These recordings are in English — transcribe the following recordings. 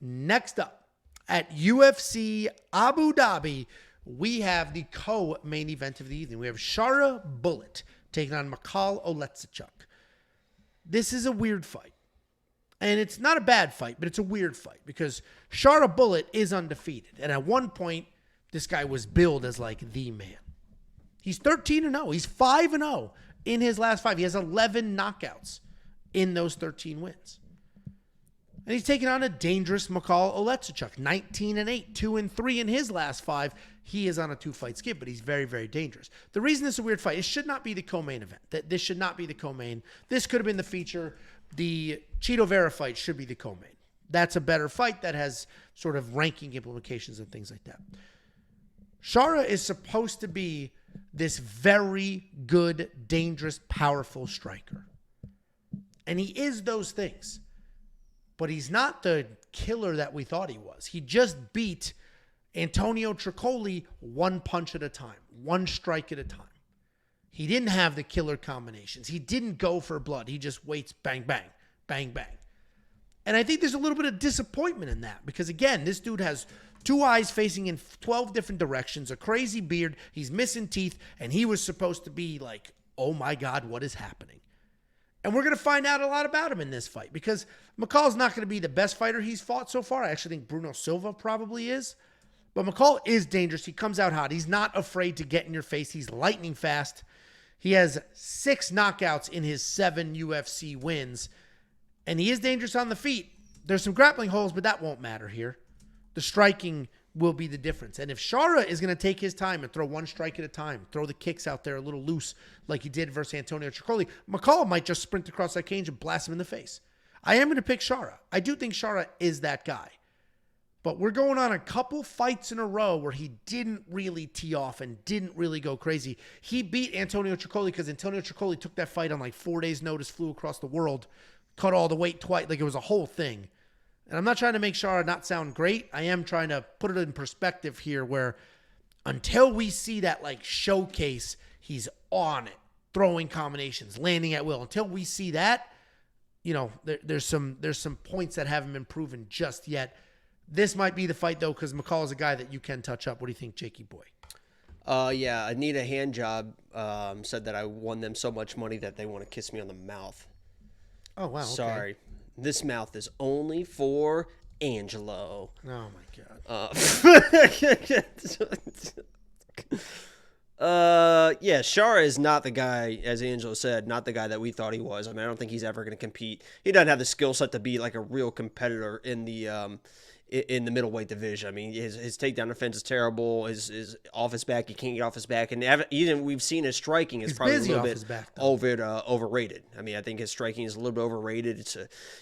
Next up, at UFC Abu Dhabi, we have the co-main event of the evening. We have Shara Bullet taking on Michał Oleksiejczuk. This is a weird fight. And it's not a bad fight, but it's a weird fight because Shara Bullet is undefeated. And at one point, this guy was billed as like the man. He's 13-0. He's 5-0 in his last 5. He has 11 knockouts in those 13 wins. And he's taking on a dangerous Michał Oleksiejczuk, 19-8, 2-3 in his last 5. He is on a 2-fight skid, but he's very, very dangerous. The reason this is a weird fight, it should not be the co-main event. This should not be the co-main. This could have been the feature. The Chito Vera fight should be the co-main. That's a better fight that has sort of ranking implications and things like that. Shara is supposed to be this very good, dangerous, powerful striker. And he is those things. But he's not the killer that we thought he was. He just beat Antonio Tricoli one punch at a time, one strike at a time. He didn't have the killer combinations. He didn't go for blood. He just waits, bang, bang, bang, bang. And I think there's a little bit of disappointment in that because, again, this dude has 2 eyes facing in 12 different directions, a crazy beard, he's missing teeth, and he was supposed to be like, oh my God, what is happening? And we're going to find out a lot about him in this fight because Michał's not going to be the best fighter he's fought so far. I actually think Bruno Silva probably is. But Michał is dangerous. He comes out hot. He's not afraid to get in your face. He's lightning fast. He has 6 knockouts in his 7 UFC wins. And he is dangerous on the feet. There's some grappling holes, but that won't matter here. The striking will be the difference. And if Shara is going to take his time and throw one strike at a time, throw the kicks out there a little loose like he did versus Antonio Tricoli, Michał might just sprint across that cage and blast him in the face. I am going to pick Shara. I do think Shara is that guy. But we're going on a couple fights in a row where he didn't really tee off and didn't really go crazy. He beat Antonio Tricoli because Antonio Tricoli took that fight on like 4 days' notice, flew across the world, cut all the weight twice. Like it was a whole thing. And I'm not trying to make Shara not sound great. I am trying to put it in perspective here where until we see that like showcase, he's on it, throwing combinations, landing at will. Until we see that, you know, there's some points that haven't been proven just yet. This might be the fight, though, because Michał is a guy that you can touch up. What do you think, Jakey boy? Yeah, Anita Handjob said that I won them so much money that they want to kiss me on the mouth. Oh, wow. Sorry. Okay. This mouth is only for Angelo. Oh, my God. Yeah, Shara is not the guy, as Angelo said, not the guy that we thought he was. I mean, I don't think he's ever going to compete. He doesn't have the skill set to be like a real competitor in the middleweight division. I mean, his takedown defense is terrible. His off his back, he can't get off his back, and even we've seen his striking is probably a little bit overrated. I mean, I think his striking is a little bit overrated.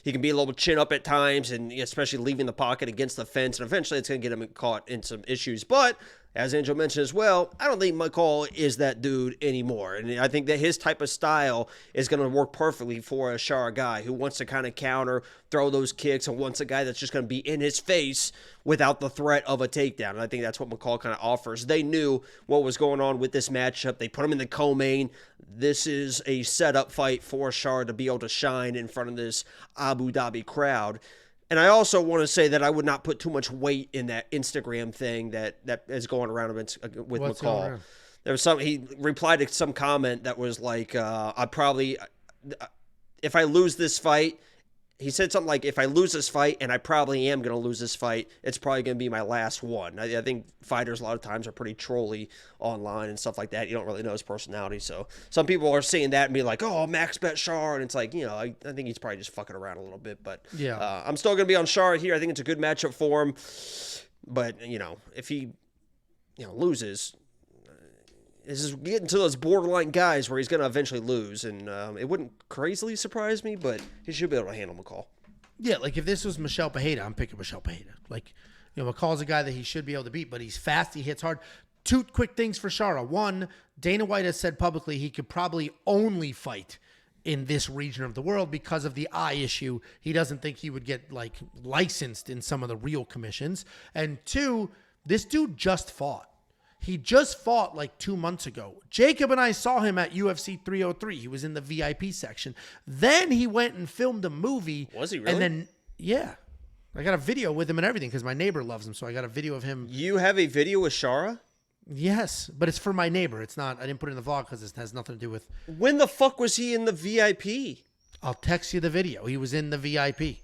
He can be a little chin up at times, and especially leaving the pocket against the fence, and eventually it's going to get him caught in some issues. But as Angel mentioned as well, I don't think Michał is that dude anymore. And I think that his type of style is going to work perfectly for a Shara guy who wants to kind of counter, throw those kicks, and wants a guy that's just going to be in his face without the threat of a takedown. And I think that's what Michał kind of offers. They knew what was going on with this matchup. They put him in the co-main. This is a setup fight for Shara to be able to shine in front of this Abu Dhabi crowd. And I also want to say that I would not put too much weight in that Instagram thing that is going around with Michał. There was he replied to some comment that was like, if I lose this fight, he said something like, if I lose this fight, and I probably am going to lose this fight, it's probably going to be my last one. I think fighters a lot of times are pretty trolly online and stuff like that. You don't really know his personality. So some people are saying that and be like, oh, max bet Shara. And it's like, you know, I think he's probably just fucking around a little bit. But yeah, I'm still going to be on Shara here. I think it's a good matchup for him. But, you know, if he, loses, this is getting to those borderline guys where he's going to eventually lose. And it wouldn't crazily surprise me, but he should be able to handle Michał. Yeah, like if this was Michał Pereira, I'm picking Michał Pereira. Like, Michał's a guy that he should be able to beat, but he's fast, he hits hard. 2 quick things for Shara. One, Dana White has said publicly he could probably only fight in this region of the world because of the eye issue. He doesn't think he would get, licensed in some of the real commissions. And 2, this dude just fought. He just fought 2 months ago. Jacob and I saw him at UFC 303. He was in the VIP section. Then he went and filmed a movie. Was he really? And then, yeah. I got a video with him and everything because my neighbor loves him. So I got a video of him. You have a video with Shara? Yes, but it's for my neighbor. It's not. I didn't put it in the vlog because it has nothing to do with. When the fuck was he in the VIP? I'll text you the video. He was in the VIP.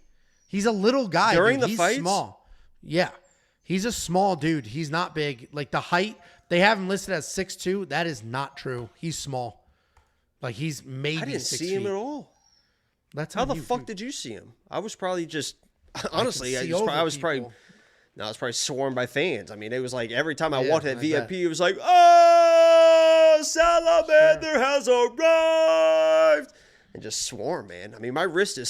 He's a little guy. During the He's fights? small. Yeah. He's a small dude. He's not big. Like the height, they have him listed as 6'2". That is not true. He's small. Like he's maybe 6 feet. I didn't see him at all. That's How the fuck did you see him? I was probably just honestly, I was probably swarmed by fans. I mean, it was like every time I walked that VIP, it was like, "Oh, Salamander has arrived!" And just swarm, man. I mean, my wrist is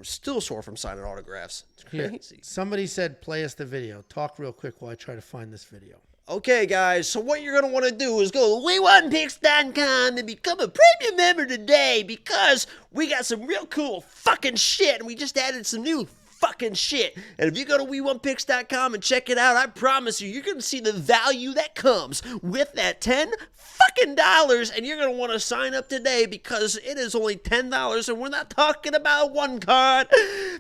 still sore from signing autographs. It's crazy. Somebody said, "Play us the video." Talk real quick while I try to find this video. Okay, guys, so what you're going to want to do is go to we1picks.com and become a premium member today because we got some real cool fucking shit and we just added some new fucking shit. And if you go to we1picks.com and check it out, I promise you're going to see the value that comes with that $10 and you're going to want to sign up today because it is only $10 and we're not talking about one card.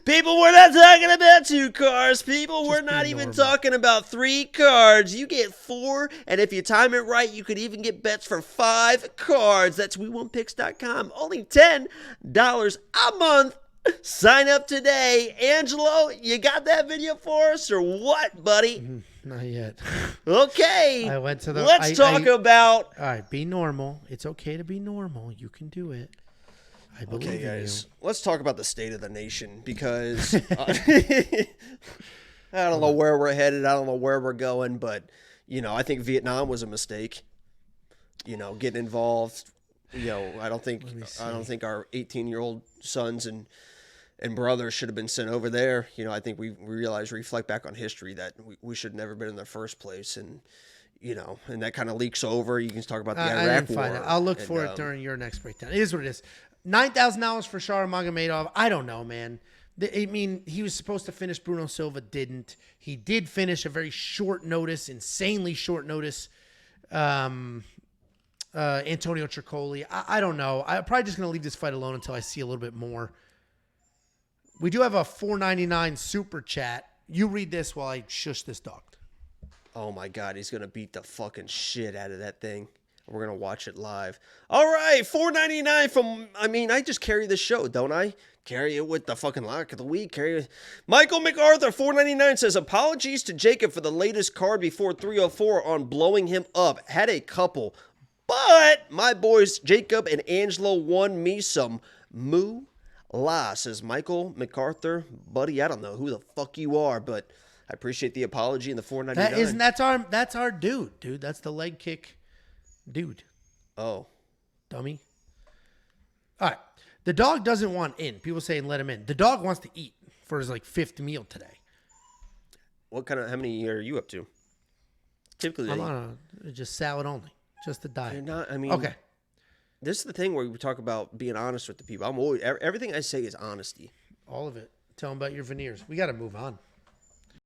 People, we're not talking about 2 cards. People, we're not even talking about 3 cards. You get 4, and if you time it right, you could even get bets for 5 cards. That's we1picks.com. Only $10 a month. Sign up today. Angelo, you got that video for us or what, buddy? Not yet. Okay. I went to the. Let's talk about. All right, be normal. It's okay to be normal. You can do it. I believe in guys. you. Let's talk about the state of the nation because I don't know where we're headed. I don't know where we're going, but I think Vietnam was a mistake. Getting involved. I don't think our 18-year-old sons and brothers should have been sent over there. I think we reflect back on history that we should have never been in the first place. And, and that kind of leaks over. You can talk about the Iraq War. I'll look for it during your next breakdown. It is what it is. $9,000 for Shara Magomedov. I don't know, man. I mean, he was supposed to finish. Bruno Silva didn't. He did finish a very short notice, insanely short notice. Antonio Tricoli. I don't know. I'm probably just going to leave this fight alone until I see a little bit more. We do have a $4.99 super chat. You read this while I shush this dog. Oh, my God. He's going to beat the fucking shit out of that thing. We're going to watch it live. All right. $4.99 from, I just carry the show, don't I? Carry it with the fucking lock of the week. Michael MacArthur, $4.99 says, apologies to Jacob for the latest card before 304 on blowing him up. Had a couple. But my boys Jacob and Angelo won me some moolah, says Michael MacArthur. Buddy, I don't know who the fuck you are, but I appreciate the apology and the $4.99. That's our dude. That's the leg kick dude. Oh. Dummy. All right. The dog doesn't want in. People saying let him in. The dog wants to eat for his 5th meal today. How many are you up to? Typically, I'm on just salad only. Just the diet. You're not, okay. This is the thing where we talk about being honest with the people. I'm always, everything I say is honesty. All of it. Tell them about your veneers. We got to move on.